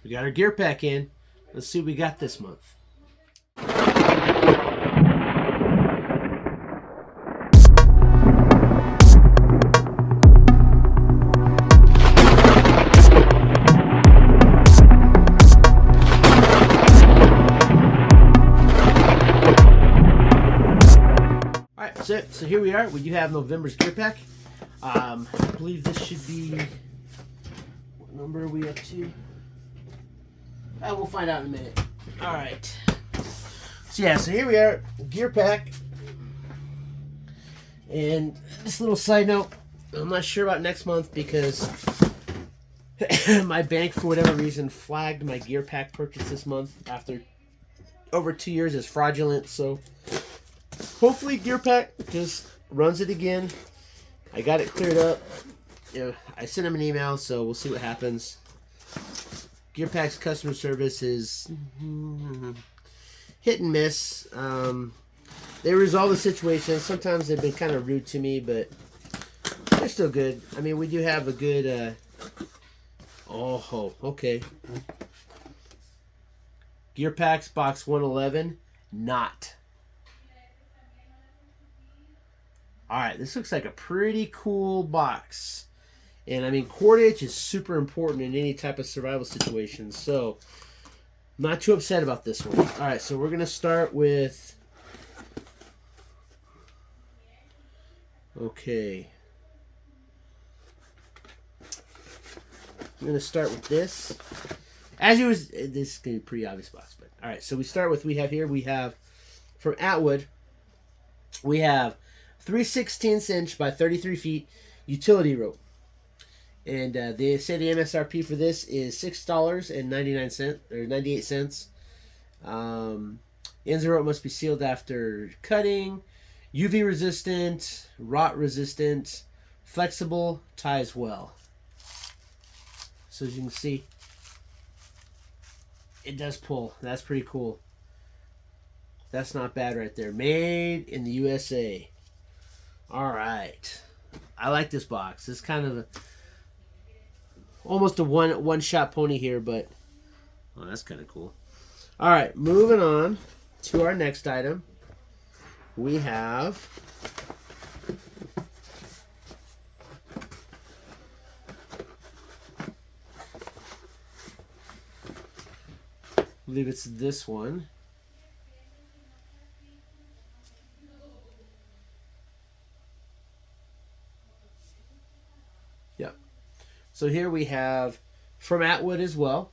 We got our gear pack in. Let's see what we got this month. Alright, so here we are. We do have November's gear pack. I believe this should be... What number are we up to? We'll find out in a minute. Alright. So here we are. Gear pack. And this little side note, I'm not sure about next month because my bank, for whatever reason, flagged my gear pack purchase this month after over 2 years as fraudulent. So hopefully gear pack just runs it again. I got it cleared up. I sent him an email, so we'll see what happens. Gear pack's customer service is hit and miss. They resolve the situation. Sometimes they've been kind of rude to me, but they're still good. I mean, we do have a good... okay. Gear packs box 111. Not. Alright, this looks like a pretty cool box. And I mean, cordage is super important in any type of survival situation. So, I'm not too upset about this one. Alright, so we're going to start with... Okay. I'm going to start with this. As you was, this is going to be a pretty obvious box. But alright, so we have from Atwood, we have 3/16 inch by 33 feet utility rope. And they say the MSRP for this is $6.99 or 98 cents. Ends of rope must be sealed after cutting. UV resistant, rot resistant, flexible, ties well. So as you can see, it does pull. That's pretty cool. That's not bad right there. Made in the USA. All right. I like this box. It's kind of almost a one shot pony here, but that's kind of cool. All right, moving on to our next item. We have I believe it's this one. Yep. So here we have from Atwood as well.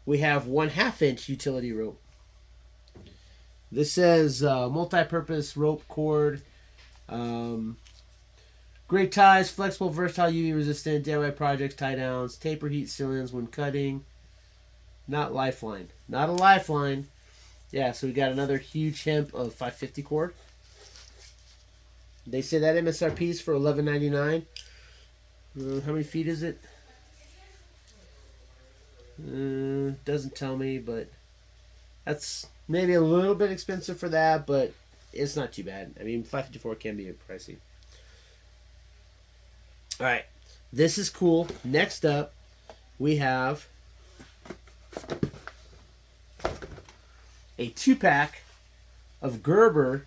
We have 1/2 inch utility rope. This says multi-purpose rope cord. Great ties, flexible, versatile, UV resistant, DIY projects, tie downs, taper heat sealants when cutting. Not lifeline. Not a lifeline. Yeah, so we got another huge hemp of 550 cord. They say that MSRP is for $11.99. How many feet is it? Doesn't tell me, but that's maybe a little bit expensive for that, but it's not too bad. I mean, 554 can be pricey. All right, this is cool. Next up, we have a 2-pack of Gerber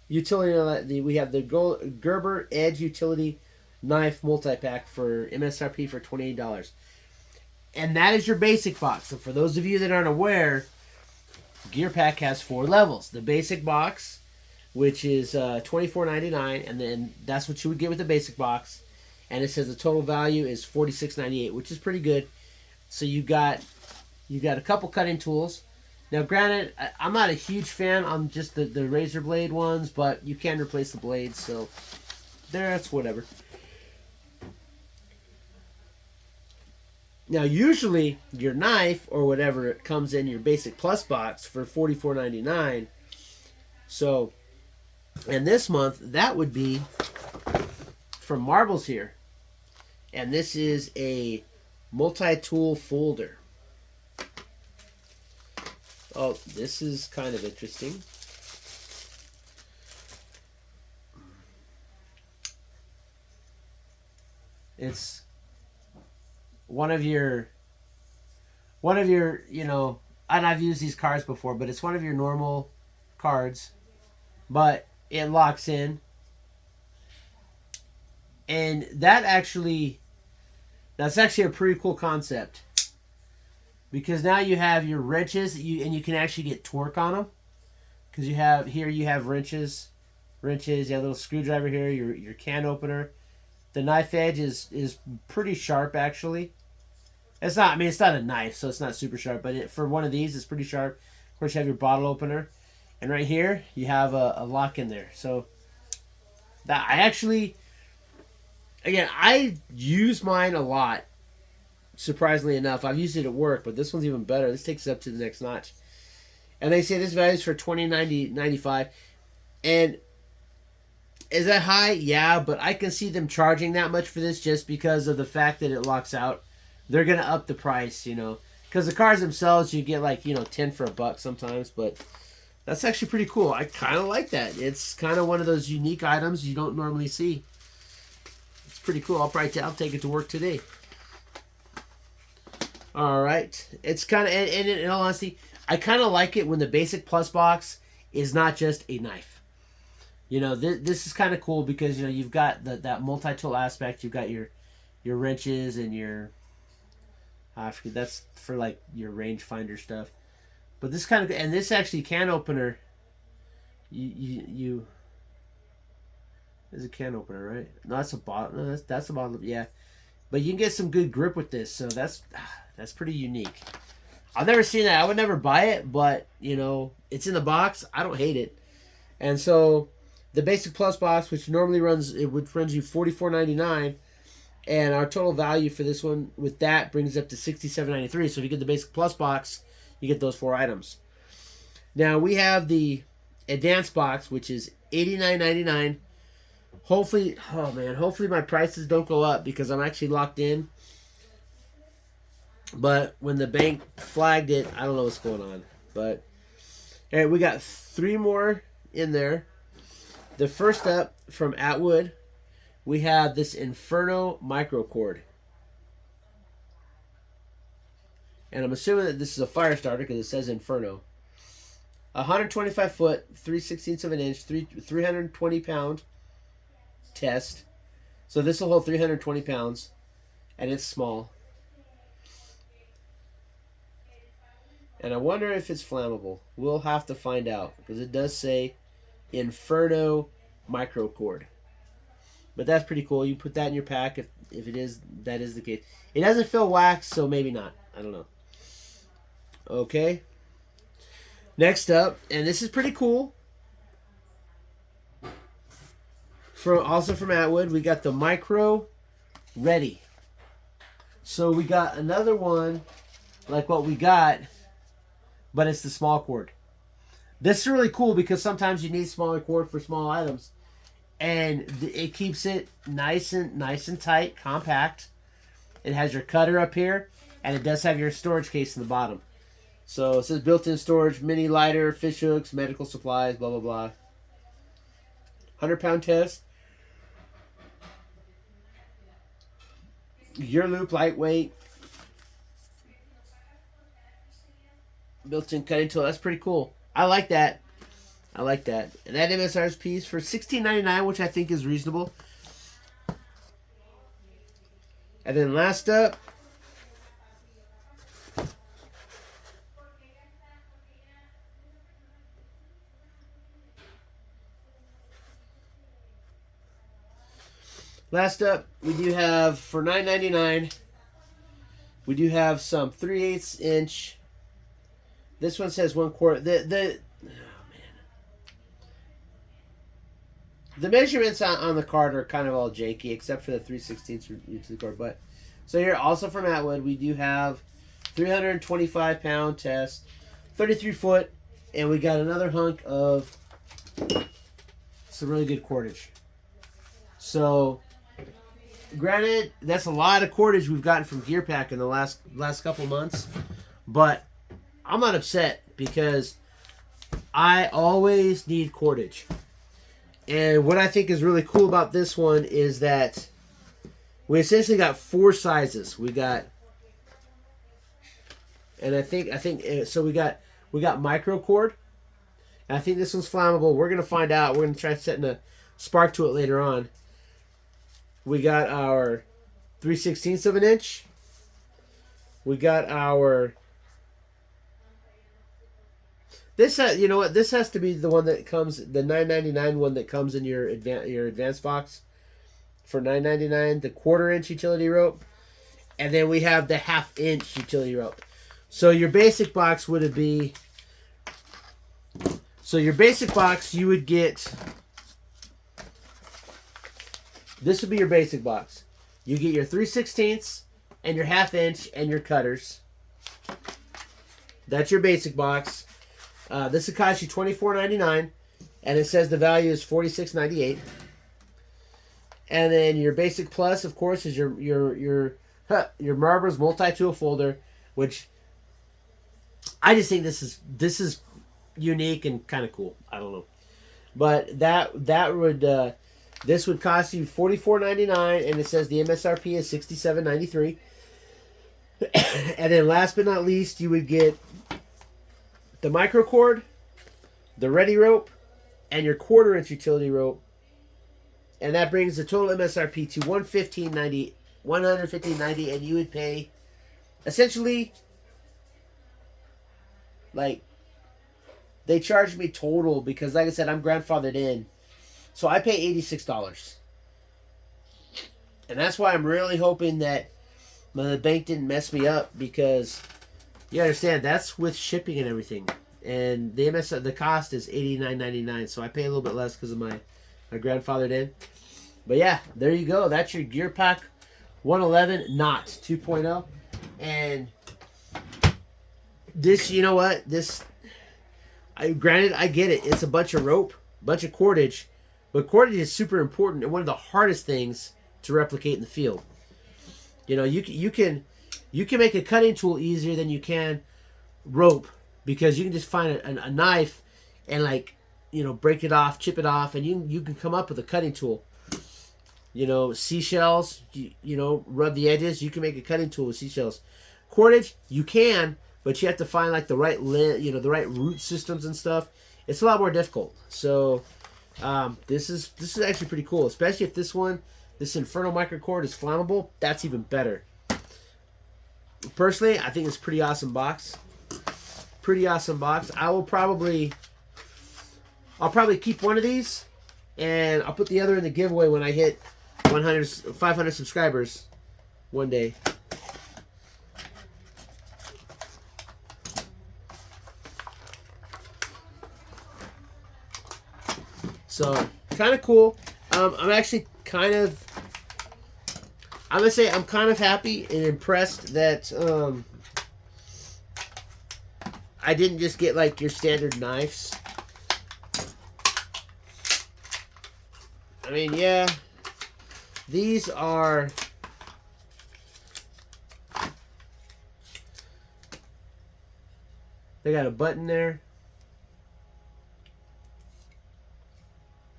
utility. We have the Gerber Edge Utility Knife multi-pack for MSRP for $28. And that is your basic box. So for those of you that aren't aware, Gear Pack has 4 levels. The basic box, which is $24.99, and then that's what you would get with the basic box. And it says the total value is $46.98, which is pretty good. So you got a couple cutting tools. Now, granted, I'm not a huge fan on just the razor blade ones, but you can replace the blades, so that's whatever. Now, usually, your knife or whatever it comes in your basic plus box for $44.99. So, and this month, that would be from Marbles here. And this is a multi-tool folder. Oh, this is kind of interesting. It's one of your you know, and I've used these cards before, but it's one of your normal cards, but it locks in, and that's actually a pretty cool concept, because now you have your wrenches and you can actually get torque on them, because you have wrenches, you have a little screwdriver here, your can opener. The knife edge is pretty sharp, actually. It's not a knife, so it's not super sharp, but for one of these, it's pretty sharp. Of course, you have your bottle opener, and right here you have a lock in there. So that I use mine a lot. Surprisingly enough, I've used it at work, but this one's even better. This takes it up to the next notch. And they say this value is for $20.95, and is that high? Yeah, but I can see them charging that much for this just because of the fact that it locks out. They're gonna up the price, you know, because the cars themselves you get like 10 for $1 sometimes, but that's actually pretty cool. I kind of like that. It's kind of one of those unique items you don't normally see. It's pretty cool. I'll take it to work today. All right, it's kind of, and in all honesty, I kind of like it when the basic plus box is not just a knife. You know, this is kind of cool because you've got that multi-tool aspect. You've got your wrenches and your I forget, that's for like your rangefinder stuff. But this kind of, and this actually can opener. You is a can opener, right? No, that's a bottle. No, that's a bottle. Yeah, but you can get some good grip with this. So that's pretty unique. I've never seen that. I would never buy it, but it's in the box. I don't hate it. And so the basic plus box, which normally runs you $44.99. And our total value for this one with that brings up to $67.93. So if you get the basic plus box, you get those 4 items. Now we have the advanced box, which is $89.99. Hopefully my prices don't go up because I'm actually locked in. But when the bank flagged it, I don't know what's going on. But all right, we got 3 more in there. The first up from Atwood, we have this Inferno micro cord. And I'm assuming that this is a fire starter because it says Inferno. 125 foot, 3/16 of an inch, 320 pound test. So this will hold 320 pounds, and it's small. And I wonder if it's flammable. We'll have to find out because it does say Inferno micro cord. But that's pretty cool. You put that in your pack if that is the case. It doesn't feel wax, so maybe not. I don't know. Okay. Next up, and this is pretty cool. Also from Atwood, we got the Micro Ready. So we got another one like what we got, but it's the small cord. This is really cool because sometimes you need smaller cord for small items. And it keeps it nice and tight, compact. It has your cutter up here, and it does have your storage case in the bottom. So it says built-in storage, mini lighter, fish hooks, medical supplies, blah, blah, blah. 100-pound test. Gear loop, lightweight. Built-in cutting tool. That's pretty cool. I like that. And that MSRP is for $16.99, which I think is reasonable. And then last up, we do have for $9.99. We do have some 3/8 inch. This one says 1/4. The measurements on the card are kind of all janky, except for the 3/16 card. But so here, also from Atwood, we do have 325-pound test, 33 foot, and we got another hunk of some really good cordage. So, granted, that's a lot of cordage we've gotten from Gear Pack in the last couple months, but I'm not upset because I always need cordage. And what I think is really cool about this one is that we essentially got 4 sizes. We got and I think so. We got micro cord. And I think this one's flammable. We're gonna find out. We're gonna try setting a spark to it later on. We got our 3/16 of an inch. We got our this. You know what? This has to be the one that comes, the $9.99 one that comes in your advanced box for $9.99. The 1/4 inch utility rope, and then we have the 1/2 inch utility rope. So your basic box would be. So your basic box, you would get. This would be your basic box. You get your 3/16 and your 1/2 inch and your cutters. That's your basic box. This would cost you $24.99, and it says the value is $46.98. And then your basic plus, of course, is your Marbra's multi-tool folder, which I just think this is unique and kind of cool. I don't know, but that would this would cost you $44.99, and it says the MSRP is $67.93. And then last but not least, you would get the micro cord, the ready rope, and your 1/4 inch utility rope, and that brings the total MSRP to $115.90, and you would pay essentially like. They charged me total because, like I said, I'm grandfathered in. So I pay $86. And that's why I'm really hoping that the bank didn't mess me up, because you understand that's with shipping and everything. And the cost is $89.99. So I pay a little bit less because of my grandfathered in. But yeah, there you go. That's your Gear Pack 111 Knot 2.0. And this, you know what? Granted, I get it. It's a bunch of rope, bunch of cordage, but cordage is super important and one of the hardest things to replicate in the field. You know, you can make a cutting tool easier than you can rope, because you can just find a knife and, like, you know, break it off, chip it off, and you can come up with a cutting tool. You know, seashells, you know, rub the edges. You can make a cutting tool with seashells. Cordage, you can. But you have to find, like, the right the right root systems and stuff. It's a lot more difficult. So this is actually pretty cool, especially if this Inferno microcord is flammable. That's even better. Personally, I think it's a pretty awesome box. Pretty awesome box. I'll probably keep one of these, and I'll put the other in the giveaway when I hit 500 subscribers one day. So, kind of cool. I'm actually I'm going to say I'm kind of happy and impressed that I didn't just get, like, your standard knives. I mean, yeah, these are... They got a button there.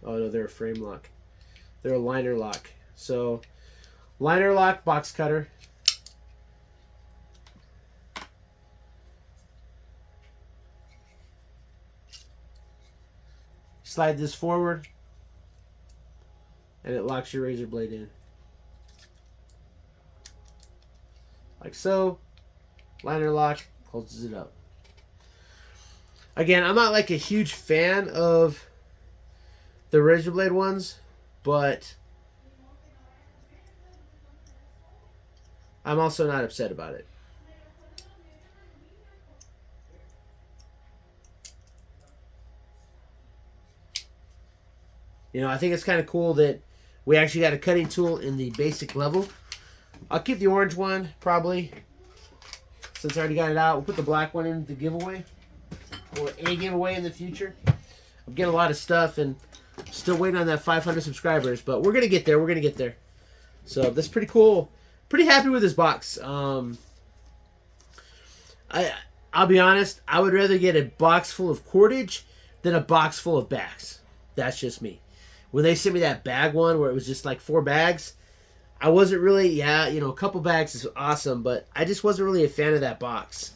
Oh no, they're a frame lock. They're a liner lock. So, liner lock box cutter. Slide this forward, and it locks your razor blade in. Like so. Liner lock, closes it up. Again, I'm not like a huge fan of the razor blade ones, but I'm also not upset about it. You know, I think it's kind of cool that we actually got a cutting tool in the basic level. I'll keep the orange one, probably, since I already got it out. We'll put the black one in the giveaway, or a giveaway in the future. I'm getting a lot of stuff, and still waiting on that 500 subscribers, but we're going to get there. We're going to get there. So that's pretty cool. Pretty happy with this box. I'll be honest, I would rather get a box full of cordage than a box full of bags. That's just me. When they sent me that bag one where it was just like 4 bags, I wasn't really, a couple bags is awesome, but I just wasn't really a fan of that box.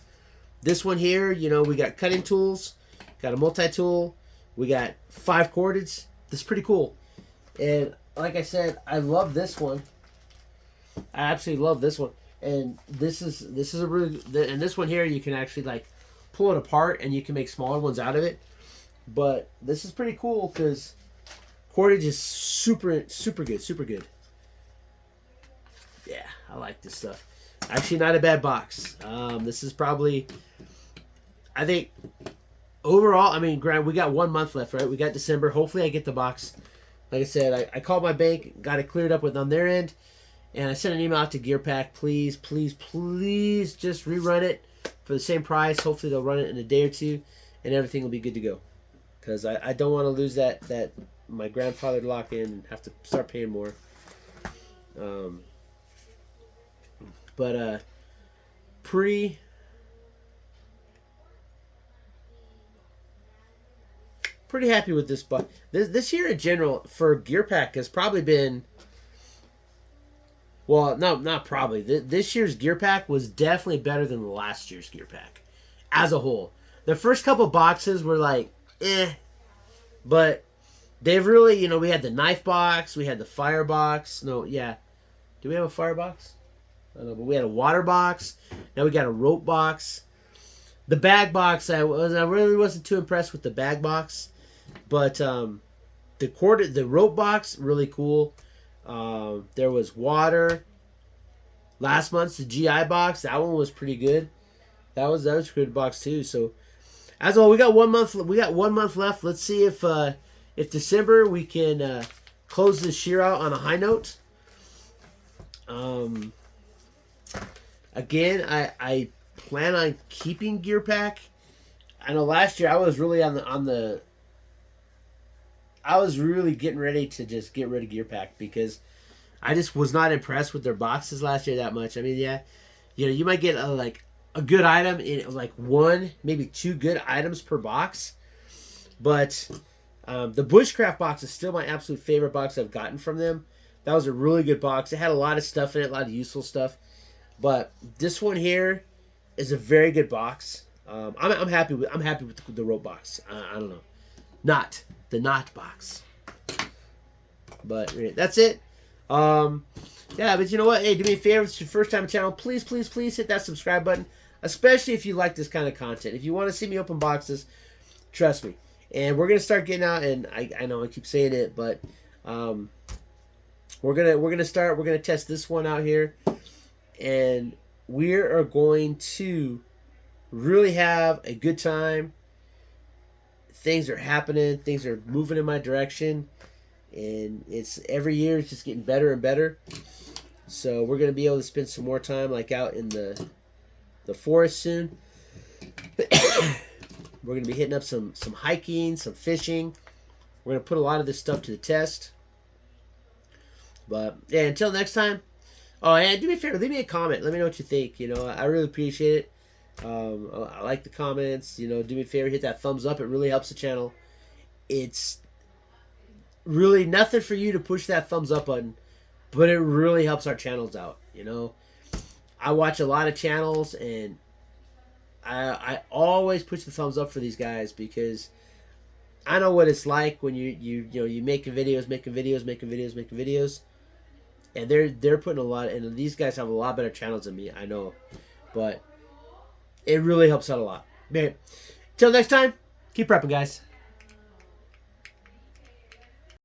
This one here, you know, we got cutting tools, got a multi-tool, we got 5 cordage. This is pretty cool. And like I said, I love this one. I absolutely love this one. And this is a really, and this one here you can actually like pull it apart and you can make smaller ones out of it. But this is pretty cool because cordage is super good, super good. Yeah, I like this stuff. Actually, not a bad box. This is probably, I think, overall, I mean, we got 1 month left, right? We got December. Hopefully I get the box. Like I said, I called my bank, got it cleared up with on their end, and I sent an email out to GearPack. Please, please, please just rerun it for the same price. Hopefully they'll run it in a day or two, and everything will be good to go. Because I don't want to lose that my grandfather lock in and have to start paying more. But pretty happy with this. But this year in general for GearPack has probably been, well, no, not probably. This year's GearPack was definitely better than last year's GearPack as a whole. The first couple boxes were like, but they've really, you know, we had the knife box, we had the fire box. No, yeah. Do we have a fire box? I don't know, but we had a water box. Now we got a rope box. The bag box, I really wasn't too impressed with the bag box, but the rope box, really cool. There was water. Last month's the GI box, that one was pretty good. That was a good box too. So as well, we got 1 month. We got 1 month left. Let's see if December we can close this year out on a high note. Again, I plan on keeping GearPack. I know last year I was really I was really getting ready to just get rid of GearPack because I just was not impressed with their boxes last year that much. I mean, yeah, you know, you might get a good item in like 1, maybe 2 good items per box, but the Bushcraft box is still my absolute favorite box I've gotten from them. That was a really good box. It had a lot of stuff in it, a lot of useful stuff. But this one here is a very good box. I'm happy with the rope box. I don't know, not the knot box. But that's it. Yeah, but you know what? Hey, do me a favor. If it's your first time on the channel, please, please, please hit that subscribe button. Especially if you like this kind of content. If you want to see me open boxes, trust me. And we're gonna start getting out. And I know I keep saying it, but we're gonna test this one out here, and we are going to really have a good time. Things are happening. Things are moving in my direction. And it's every year it's just getting better and better. So we're going to be able to spend some more time like out in the forest soon. We're going to be hitting up some hiking, some fishing. We're going to put a lot of this stuff to the test. But yeah, until next time. Oh, and do me a favor, leave me a comment. Let me know what you think. You know, I really appreciate it. I like the comments. You know, do me a favor, hit that thumbs up. It really helps the channel. It's really nothing for you to push that thumbs up button, but it really helps our channels out. You know, I watch a lot of channels, and I always push the thumbs up for these guys because I know what it's like when you making videos, and they're putting a lot. And these guys have a lot better channels than me. I know, but it really helps out a lot. Man, till next time, keep prepping, guys.